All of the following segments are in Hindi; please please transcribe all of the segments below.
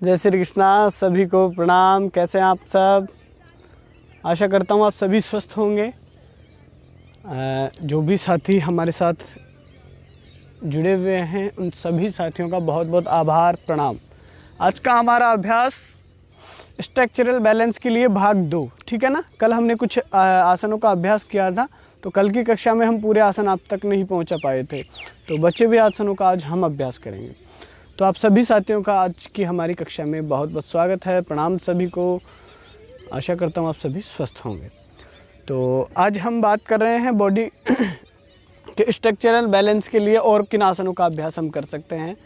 जय श्री कृष्णा, सभी को प्रणाम। कैसे हैं आप सब? आशा करता हूँ आप सभी स्वस्थ होंगे। जो भी साथी हमारे साथ जुड़े हुए हैं उन सभी साथियों का बहुत बहुत आभार, प्रणाम। आज का हमारा अभ्यास स्ट्रक्चरल बैलेंस के लिए भाग 2, ठीक है ना। कल हमने कुछ आसनों का अभ्यास किया था, तो कल की कक्षा में हम पूरे आसन आप तक नहीं पहुंचा पाए थे, तो बचे हुए आसनों का आज हम अभ्यास करेंगे। तो आप सभी साथियों का आज की हमारी कक्षा में बहुत बहुत स्वागत है, प्रणाम सभी को। आशा करता हूँ आप सभी स्वस्थ होंगे। तो आज हम बात कर रहे हैं बॉडी के स्ट्रक्चरल बैलेंस के लिए और किन आसनों का अभ्यास हम कर सकते हैं।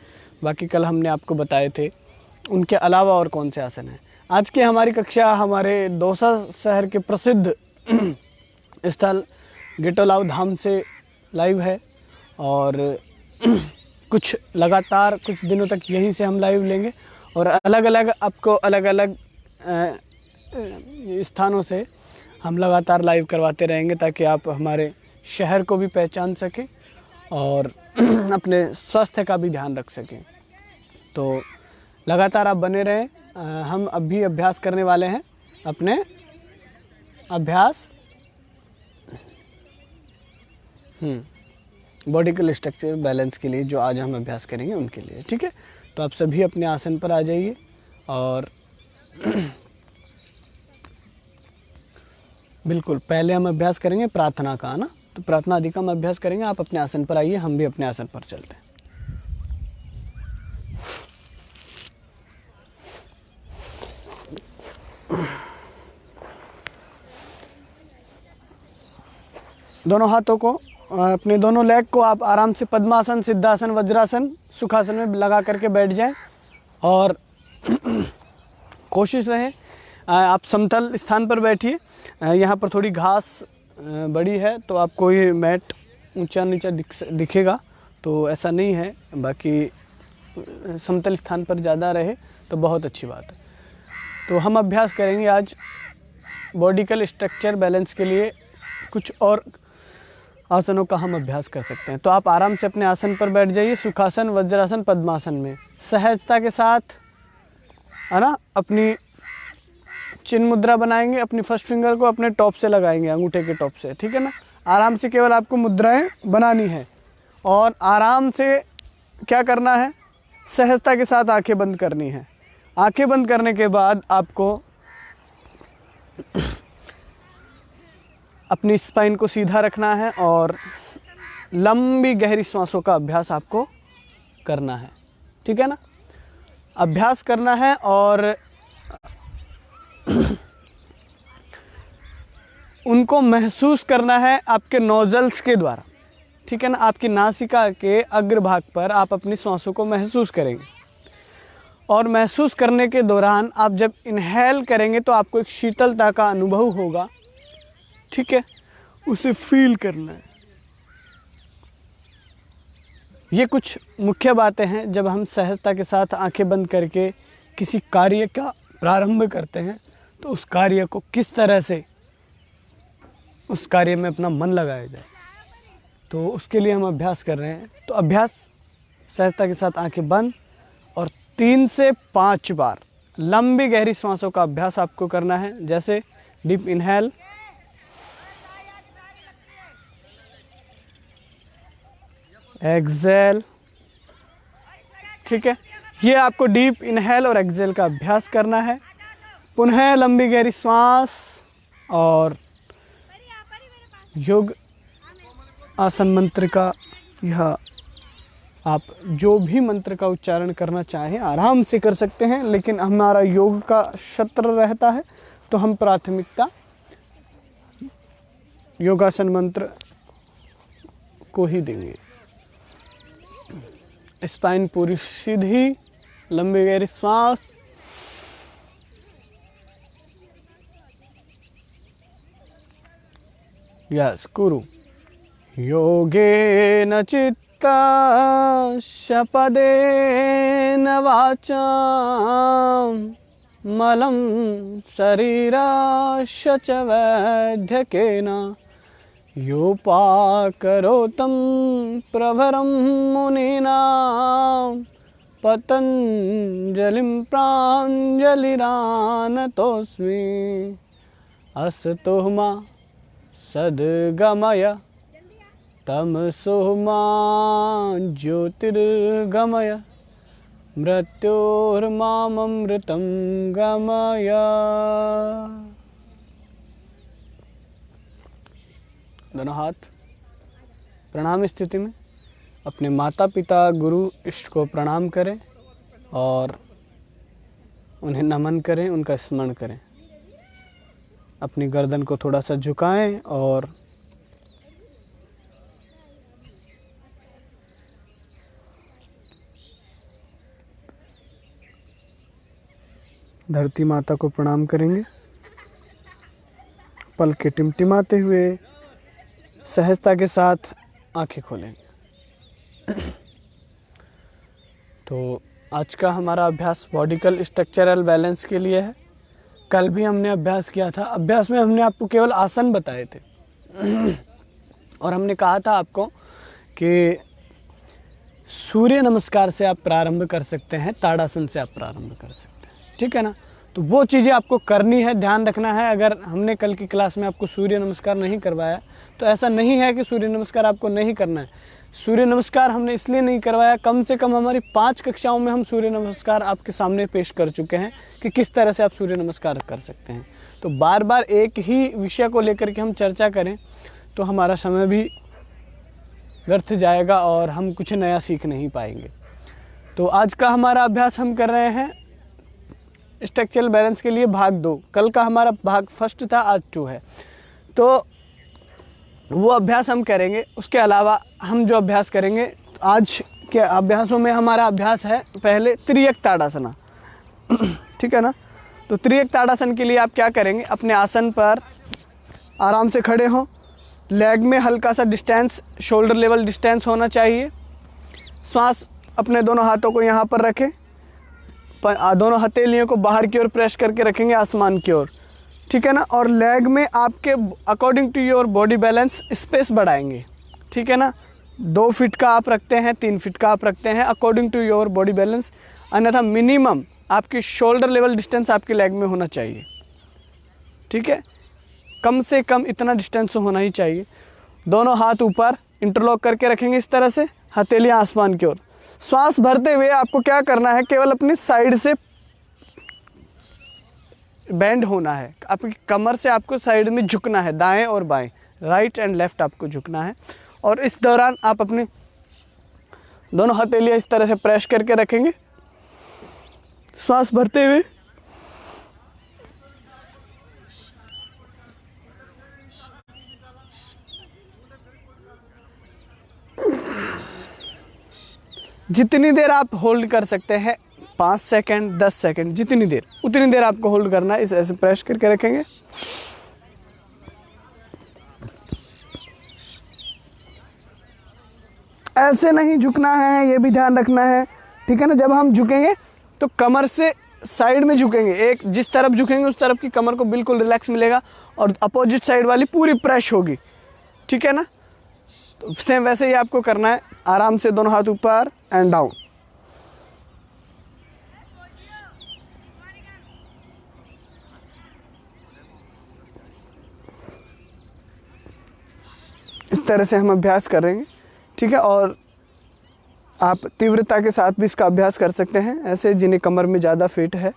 बाकी कल हमने आपको बताए थे, उनके अलावा और कौन से आसन हैं। आज की हमारी कक्षा हमारे दौसा शहर के प्रसिद्ध स्थल गेटोलाव धाम से लाइव है और कुछ लगातार कुछ दिनों तक यहीं से हम लाइव लेंगे और अलग अलग आपको अलग अलग स्थानों से हम लगातार लाइव करवाते रहेंगे, ताकि आप हमारे शहर को भी पहचान सकें और अपने स्वास्थ्य का भी ध्यान रख सकें। तो लगातार आप बने रहें। हम अभी अभ्यास करने वाले हैं अपने अभ्यास बॉडी के स्ट्रक्चर बैलेंस के लिए, जो आज हम अभ्यास करेंगे उनके लिए, ठीक है। तो आप सभी अपने आसन पर आ जाइए और बिल्कुल पहले हम अभ्यास करेंगे प्रार्थना का, ना। तो प्रार्थना आदि का हम अभ्यास करेंगे। आप अपने आसन पर आइए, हम भी अपने आसन पर चलते हैं। दोनों हाथों को, अपने दोनों लेग को आप आराम से पद्मासन, सिद्धासन, वज्रासन, सुखासन में लगा करके बैठ जाएं और कोशिश रहे आप समतल स्थान पर बैठिए। यहाँ पर थोड़ी घास बड़ी है, तो आपको ये मैट ऊंचा नीचा दिखेगा, तो ऐसा नहीं है। बाकी समतल स्थान पर ज़्यादा रहे तो बहुत अच्छी बात है। तो हम अभ्यास करेंगे आज बॉडिकल स्ट्रक्चर बैलेंस के लिए। कुछ और आसनों का हम अभ्यास कर सकते हैं। तो आप आराम से अपने आसन पर बैठ जाइए, सुखासन, वज्रासन, पद्मासन में सहजता के साथ, है ना। अपनी चिन्ह मुद्रा बनाएंगे, अपनी फर्स्ट फिंगर को अपने टॉप से लगाएंगे, अंगूठे के टॉप से, ठीक है ना। आराम से केवल आपको मुद्राएं बनानी है और आराम से क्या करना है, सहजता के साथ आंखें बंद करनी है। आंखें बंद करने के बाद आपको अपनी स्पाइन को सीधा रखना है और लंबी गहरी सांसों का अभ्यास आपको करना है, ठीक है ना। अभ्यास करना है और उनको महसूस करना है आपके नोजल्स के द्वारा, ठीक है ना। आपकी नासिका के अग्रभाग पर आप अपनी सांसों को महसूस करेंगे और महसूस करने के दौरान आप जब इनहेल करेंगे तो आपको एक शीतलता का अनुभव होगा, ठीक है। उसे फील करना है। ये कुछ मुख्य बातें हैं जब हम सहजता के साथ आंखें बंद करके किसी कार्य का प्रारंभ करते हैं, तो उस कार्य को किस तरह से उस कार्य में अपना मन लगाया जाए, तो उसके लिए हम अभ्यास कर रहे हैं। तो अभ्यास सहजता के साथ आंखें बंद और 3 से 5 बार लंबी गहरी सांसों का अभ्यास आपको करना है। जैसे डीप इनहेल, एक्सेल, ठीक है। ये आपको डीप इनहेल और एक्सेल का अभ्यास करना है। पुनः लंबी गहरी सांस और योग आसन मंत्र का, यह आप जो भी मंत्र का उच्चारण करना चाहें आराम से कर सकते हैं, लेकिन हमारा योग का सत्र रहता है तो हम प्राथमिकता योगासन मंत्र को ही देंगे। स्पाइन पूरी सीधी, लंबी गहरी सांस, यस कुरु। योगेन चित्ता शपदेन वाचा मलं शरीराश्च च वैद्यकेन योपाकरोतं प्रभरं मुनीनां पतञ्जलिं प्राञ्जलिरानतोऽस्मि असतो मा सद्गमय तमसो मा ज्योतिर्गमय मृत्योर्मामृतं गमय। दोनों हाथ प्रणाम स्थिति में अपने माता पिता गुरु इष्ट को प्रणाम करें और उन्हें नमन करें, उनका स्मरण करें। अपनी गर्दन को थोड़ा सा झुकाएं और धरती माता को प्रणाम करेंगे। पलकें टिमटिमाते हुए सहजता के साथ आंखें खोलेंगे। तो आज का हमारा अभ्यास बॉडिकल स्ट्रक्चरल बैलेंस के लिए है। कल भी हमने अभ्यास किया था। अभ्यास में हमने आपको केवल आसन बताए थे और हमने कहा था आपको कि सूर्य नमस्कार से आप प्रारंभ कर सकते हैं, ताड़ासन से आप प्रारंभ कर सकते हैं, ठीक है ना। तो वो चीज़ें आपको करनी है, ध्यान रखना है। अगर हमने कल की क्लास में आपको सूर्य नमस्कार नहीं करवाया तो ऐसा नहीं है कि सूर्य नमस्कार आपको नहीं करना है। सूर्य नमस्कार हमने इसलिए नहीं करवाया, कम से कम हमारी 5 कक्षाओं में हम सूर्य नमस्कार आपके सामने पेश कर चुके हैं कि किस तरह से आप सूर्य नमस्कार कर सकते हैं। तो बार बार एक ही विषय को लेकर के हम चर्चा करें तो हमारा समय भी व्यर्थ जाएगा और हम कुछ नया सीख नहीं पाएंगे। तो आज का हमारा अभ्यास हम कर रहे हैं स्ट्रक्चरल बैलेंस के लिए भाग 2। कल का हमारा भाग 1 था, आज 2 है। तो वो अभ्यास हम करेंगे। उसके अलावा हम जो अभ्यास करेंगे आज के अभ्यासों में हमारा अभ्यास है पहले त्रियक ताड़ासना, ठीक है ना। तो त्रियक ताड़ासन के लिए आप क्या करेंगे, अपने आसन पर आराम से खड़े हों। लेग में हल्का सा डिस्टेंस, शोल्डर लेवल डिस्टेंस होना चाहिए। श्वास अपने दोनों हाथों को यहाँ पर रखें, दोनों हथेलियों को बाहर की ओर प्रेस करके रखेंगे आसमान की ओर, ठीक है ना। और लेग में आपके according to your body balance space बढ़ाएंगे, ठीक है ना। 2 फीट का आप रखते हैं, 3 फीट का आप रखते हैं, according to your body balance. अन्यथा मिनिमम आपकी शोल्डर लेवल डिस्टेंस आपके लेग में होना चाहिए, ठीक है। कम से कम इतना डिस्टेंस होना ही चाहिए। दोनों हाथ ऊपर इंटरलॉक करके रखेंगे इस तरह से, हथेलियाँ आसमान की ओर। श्वास भरते हुए आपको क्या करना है, केवल अपनी साइड से बेंड होना है। आपकी कमर से आपको साइड में झुकना है, दाएं और बाएं, राइट एंड लेफ्ट आपको झुकना है। और इस दौरान आप अपने दोनों हथेलियाँ इस तरह से प्रेस करके रखेंगे, श्वास भरते हुए। जितनी देर आप होल्ड कर सकते हैं, 5 सेकंड, 10 सेकंड, जितनी देर उतनी देर आपको होल्ड करना है। इस ऐसे प्रेस करके रखेंगे। ऐसे नहीं झुकना है, ये भी ध्यान रखना है, ठीक है ना। जब हम झुकेंगे तो कमर से साइड में झुकेंगे, एक जिस तरफ झुकेंगे उस तरफ की कमर को बिल्कुल रिलैक्स मिलेगा और अपोजिट साइड वाली पूरी प्रेस होगी, ठीक है ना। तो सेम वैसे ही आपको करना है, आराम से दोनों हाथ ऊपर एंड डाउन। इस तरह से हम अभ्यास करेंगे, ठीक है। और आप तीव्रता के साथ भी इसका अभ्यास कर सकते हैं, ऐसे जिन्हें कमर में ज़्यादा फिट है।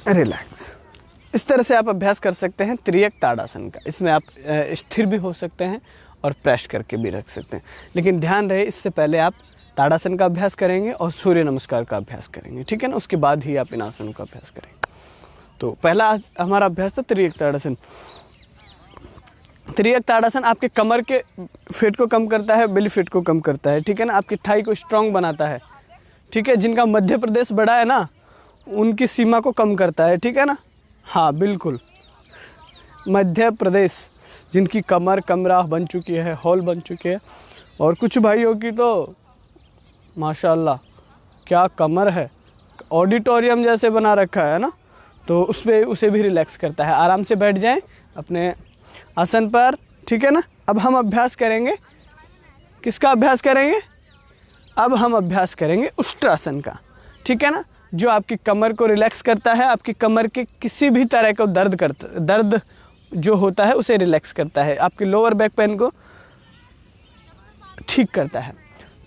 रिलैक्स। इस तरह से आप अभ्यास कर सकते हैं त्रियक ताड़ासन का। इसमें आप स्थिर भी हो सकते हैं और प्रेस करके भी रख सकते हैं। लेकिन ध्यान रहे, इससे पहले आप ताड़ासन का अभ्यास करेंगे और सूर्य नमस्कार का अभ्यास करेंगे, ठीक है ना। उसके बाद ही आप इन आसनों का अभ्यास करेंगे। तो पहला आज हमारा अभ्यास था त्रियक ताड़ासन। त्रियक ताड़ासन आपके कमर के फिट को कम करता है, बेली फिट को कम करता है, ठीक है ना। आपकी थाई को स्ट्रॉन्ग बनाता है, ठीक है। जिनका मध्य प्रदेश बड़ा है ना, उनकी सीमा को कम करता है, ठीक है ना। हाँ बिल्कुल, मध्य प्रदेश जिनकी कमर कमरा बन चुकी है, हॉल बन चुकी है, और कुछ भाइयों की तो माशाल्लाह, क्या कमर है, ऑडिटोरियम जैसे बना रखा है ना। तो उस पर उसे भी रिलैक्स करता है। आराम से बैठ जाएं अपने आसन पर, ठीक है ना। अब हम अभ्यास करेंगे, किसका अभ्यास करेंगे? अब हम अभ्यास करेंगे उष्ट्रासन का, ठीक है ना, जो आपकी कमर को रिलैक्स करता है, आपकी कमर के किसी भी तरह का दर्द जो होता है उसे रिलैक्स करता है, आपकी लोअर बैक पेन को ठीक करता है।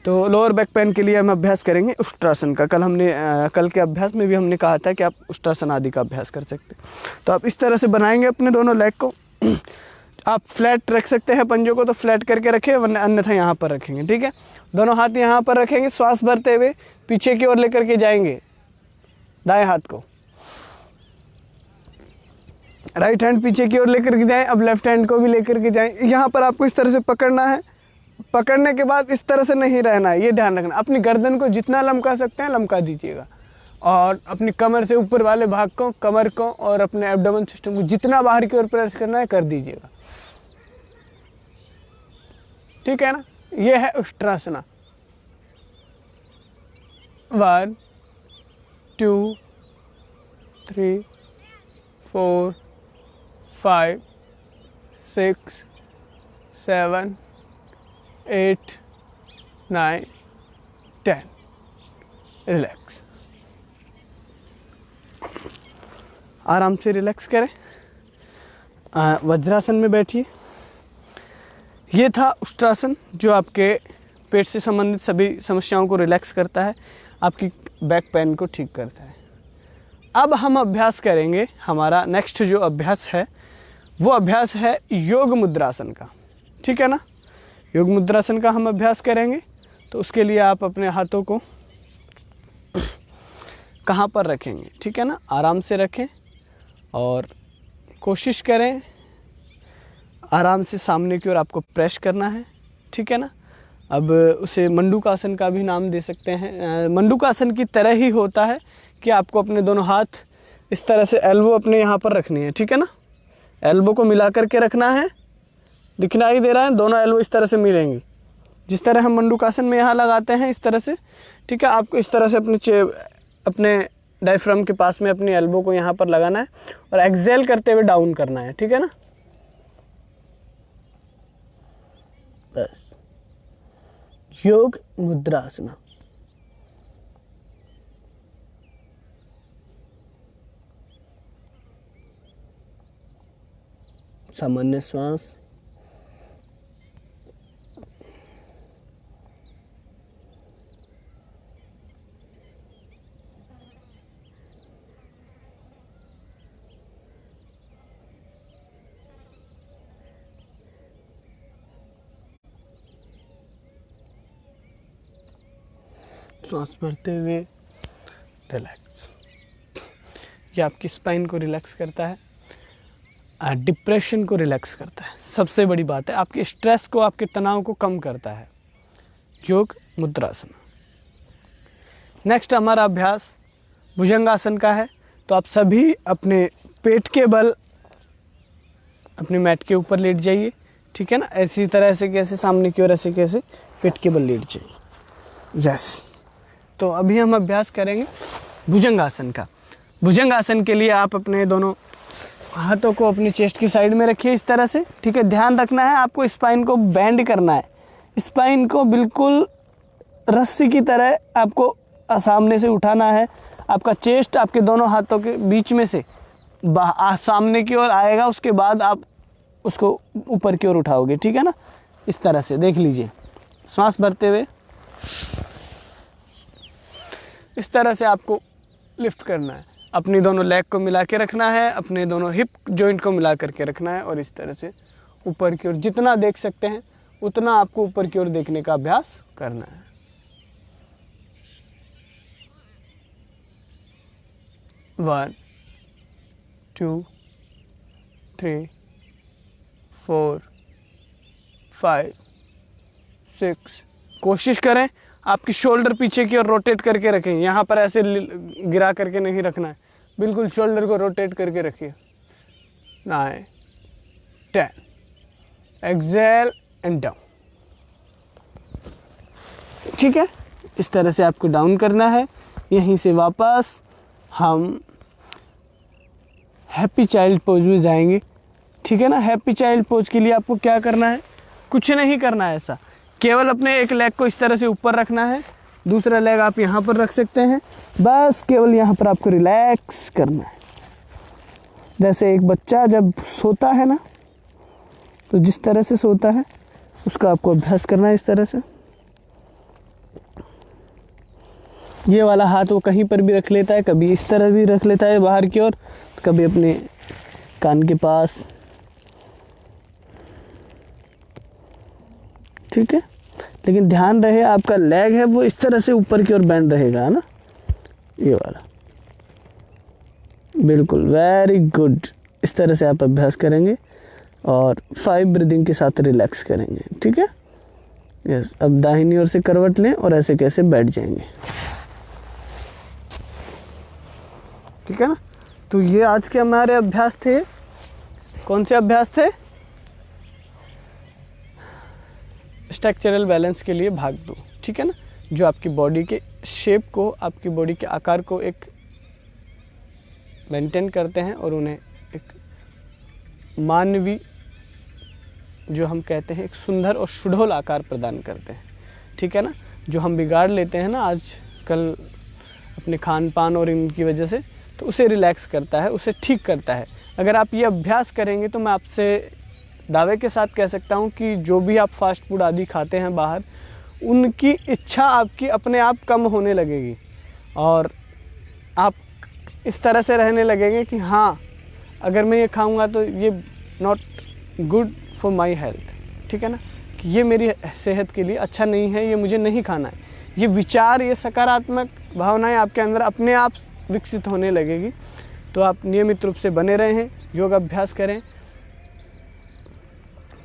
तो लोअर बैक पेन के लिए हम अभ्यास करेंगे उष्ट्रासन का। कल के अभ्यास में भी हमने कहा था कि आप उष्ट्रासन आदि का अभ्यास कर सकते हैं। तो आप इस तरह से बनाएंगे अपने दोनों लेग को। आप फ्लैट रख सकते हैं पंजों को, तो फ्लैट करके रखें, वरना अन्यथा यहाँ पर रखेंगे, ठीक है। दोनों हाथ यहाँ पर रखेंगे, श्वास भरते हुए पीछे की ओर लेकर के जाएंगे दाएं हाथ को। राइट हैंड पीछे की ओर लेकर के जाएं। अब लेफ्ट हैंड को भी लेकर के जाएं। यहाँ पर आपको इस तरह से पकड़ना है। पकड़ने के बाद इस तरह से नहीं रहना है, ये ध्यान रखना। अपनी गर्दन को जितना लमका सकते हैं लमका दीजिएगा, और अपनी कमर से ऊपर वाले भाग को, कमर को और अपने एब्डोमेन सिस्टम को जितना बाहर की ओर प्रेस करना है कर दीजिएगा, ठीक है ना। ये है उष्ट्रासना। 1 2 3 4 5 6 7 8 9 10। रिलैक्स, आराम से रिलैक्स करें। वज्रासन में बैठिए। ये था उष्ट्रासन, जो आपके पेट से संबंधित सभी समस्याओं को रिलैक्स करता है, आपकी बैक पेन को ठीक करता है। अब हम अभ्यास करेंगे, हमारा नेक्स्ट जो अभ्यास है वो अभ्यास है योग मुद्रासन का, ठीक है ना। योग मुद्रासन का हम अभ्यास करेंगे। तो उसके लिए आप अपने हाथों को कहाँ पर रखेंगे, ठीक है ना, आराम से रखें और कोशिश करें आराम से सामने की ओर आपको प्रेस करना है, ठीक है ना। अब उसे मंडूकासन का भी नाम दे सकते हैं। मंडूकासन की तरह ही होता है कि आपको अपने दोनों हाथ इस तरह से एल्बो अपने यहाँ पर रखनी है, ठीक है ना। एल्बो को मिला करके रखना है, दिखना ही दे रहा है, दोनों एल्बो इस तरह से मिलेंगी, जिस तरह हम मंडूकासन में यहाँ लगाते हैं इस तरह से, ठीक है। आपको इस तरह से अपने डायफ्राम के पास में अपनी एल्बो को यहाँ पर लगाना है और एक्सेल करते हुए डाउन करना है, ठीक है ना। बस, योग मुद्रासना। सामान्य श्वास, श्वास भरते हुए रिलैक्स। ये आपकी स्पाइन को रिलैक्स करता है, डिप्रेशन को रिलैक्स करता है, सबसे बड़ी बात है आपके स्ट्रेस को, आपके तनाव को कम करता है योग मुद्रासन। नेक्स्ट हमारा अभ्यास भुजंगासन का है। तो आप सभी अपने पेट के बल अपने मैट के ऊपर लेट जाइए, ठीक है ना। ऐसी तरह से कैसे सामने की ओर, ऐसे कैसे पेट के बल लेट जाइए। यस, तो अभी हम अभ्यास करेंगे भुजंगासन का। भुजंगासन के लिए आप अपने दोनों हाथों को अपनी चेस्ट की साइड में रखिए इस तरह से, ठीक है। ध्यान रखना है आपको स्पाइन को बेंड करना है, स्पाइन को बिल्कुल रस्सी की तरह आपको सामने से उठाना है। आपका चेस्ट आपके दोनों हाथों के बीच में से सामने की ओर आएगा, उसके बाद आप उसको ऊपर की ओर उठाओगे, ठीक है ना। इस तरह से देख लीजिए, श्वास भरते हुए इस तरह से आपको लिफ्ट करना है। अपनी दोनों लेग को मिला के रखना है, अपने दोनों हिप जॉइंट को मिला करके रखना है और इस तरह से ऊपर की ओर जितना देख सकते हैं उतना आपको ऊपर की ओर देखने का अभ्यास करना है। वन, 2, 3, 4, 5, 6। कोशिश करें आपकी शोल्डर पीछे की ओर रोटेट करके रखें, यहाँ पर ऐसे गिरा करके नहीं रखना है, बिल्कुल शोल्डर को रोटेट करके रखिए। 9, 10। एक्सेल एंड डाउन, ठीक है। इस तरह से आपको डाउन करना है। यहीं से वापस हम हैप्पी चाइल्ड पोज में जाएंगे, ठीक है ना। हैप्पी चाइल्ड पोज के लिए आपको क्या करना है, कुछ नहीं करना है ऐसा, केवल अपने एक लेग को इस तरह से ऊपर रखना है, दूसरा लेग आप यहाँ पर रख सकते हैं। बस केवल यहाँ पर आपको रिलैक्स करना है। जैसे एक बच्चा जब सोता है ना, तो जिस तरह से सोता है उसका आपको अभ्यास करना है इस तरह से। ये वाला हाथ वो कहीं पर भी रख लेता है, कभी इस तरह भी रख लेता है बाहर की ओर, कभी अपने कान के पास, ठीक है। लेकिन ध्यान रहे आपका लेग है वो इस तरह से ऊपर की ओर बेंड रहेगा, है ना, ये वाला। बिल्कुल, वेरी गुड। इस तरह से आप अभ्यास करेंगे और 5 ब्रीदिंग के साथ रिलैक्स करेंगे, ठीक है। यस, अब दाहिनी ओर से करवट लें और ऐसे कैसे बैठ जाएंगे, ठीक है ना। तो ये आज के हमारे अभ्यास थे। कौन से अभ्यास थे? स्ट्रक्चरल बैलेंस के लिए भाग 2, ठीक है ना, जो आपकी बॉडी के शेप को, आपकी बॉडी के आकार को एक मेंटेन करते हैं और उन्हें एक मानवीय, जो हम कहते हैं, एक सुंदर और सुडौल आकार प्रदान करते हैं, ठीक है ना। जो हम बिगाड़ लेते हैं ना आजकल अपने खान पान और इनकी वजह से, तो उसे रिलैक्स करता है, उसे ठीक करता है। अगर आप ये अभ्यास करेंगे तो मैं आपसे दावे के साथ कह सकता हूँ कि जो भी आप फास्ट फूड आदि खाते हैं बाहर, उनकी इच्छा आपकी अपने आप कम होने लगेगी और आप इस तरह से रहने लगेंगे कि हाँ, अगर मैं ये खाऊंगा तो ये not good for my health, ठीक है ना, कि ये मेरी सेहत के लिए अच्छा नहीं है, ये मुझे नहीं खाना है। ये विचार, ये सकारात्मक भावनाएं आपके अंदर अपने आप विकसित होने लगेगी। तो आप नियमित रूप से बने रहें, योग अभ्यास करें।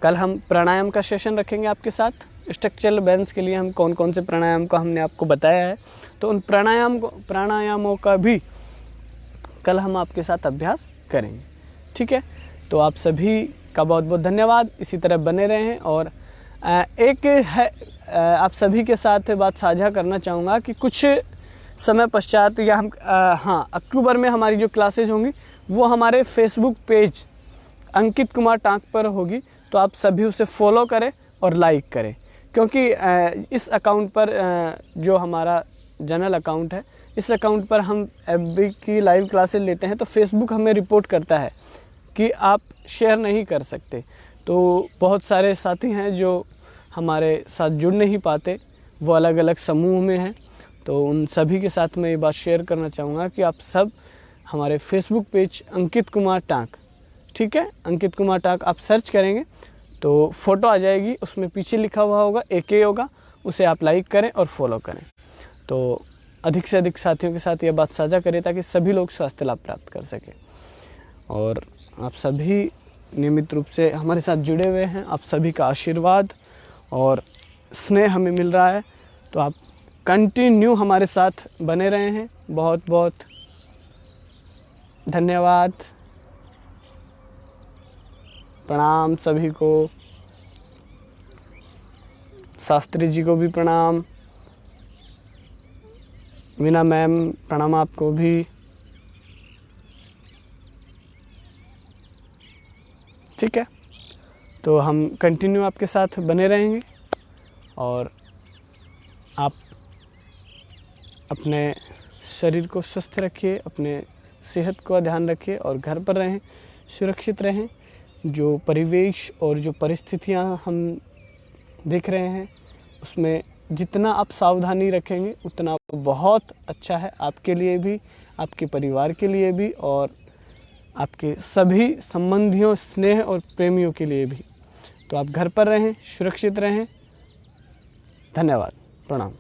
कल हम प्राणायाम का सेशन रखेंगे आपके साथ। स्ट्रक्चरल बैलेंस के लिए हम कौन कौन से प्राणायाम को हमने आपको बताया है, तो उन प्राणायामों का भी कल हम आपके साथ अभ्यास करेंगे, ठीक है। तो आप सभी का बहुत बहुत धन्यवाद। इसी तरह बने रहें। और एक है आप सभी के साथ बात साझा करना चाहूँगा कि कुछ समय पश्चात या हम अक्टूबर में हमारी जो क्लासेज होंगी वो हमारे Facebook page Ankit Kumar tank पर होगी। तो आप सभी उसे फॉलो करें और लाइक करें, क्योंकि इस अकाउंट पर जो हमारा जनरल अकाउंट है, इस अकाउंट पर हम एफबी की लाइव क्लासेस लेते हैं, तो फेसबुक हमें रिपोर्ट करता है कि आप शेयर नहीं कर सकते। तो बहुत सारे साथी हैं जो हमारे साथ जुड़ नहीं पाते, वो अलग अलग समूह में हैं। तो उन सभी के साथ मैं ये बात शेयर करना चाहूँगा कि आप सब हमारे Facebook page Ankit Kumar tank, ठीक है, अंकित कुमार टांक आप सर्च करेंगे तो फ़ोटो आ जाएगी, उसमें पीछे लिखा हुआ होगा AK होगा, उसे आप लाइक करें और फॉलो करें। तो अधिक से अधिक साथियों के साथ यह बात साझा करें ताकि सभी लोग स्वास्थ्य लाभ प्राप्त कर सकें। और आप सभी नियमित रूप से हमारे साथ जुड़े हुए हैं, आप सभी का आशीर्वाद और स्नेह हमें मिल रहा है। तो आप कंटिन्यू हमारे साथ बने रहे हैं। बहुत बहुत धन्यवाद। प्रणाम सभी को, शास्त्री जी को भी प्रणाम, मीना मैम प्रणाम आपको भी, ठीक है। तो हम कंटिन्यू आपके साथ बने रहेंगे और आप अपने शरीर को स्वस्थ रखिए, अपने सेहत का ध्यान रखिए और घर पर रहें, सुरक्षित रहें। जो परिवेश और जो परिस्थितियां हम देख रहे हैं उसमें जितना आप सावधानी रखेंगे उतना बहुत अच्छा है, आपके लिए भी, आपके परिवार के लिए भी और आपके सभी संबंधियों, स्नेह और प्रेमियों के लिए भी। तो आप घर पर रहें, सुरक्षित रहें। धन्यवाद, प्रणाम।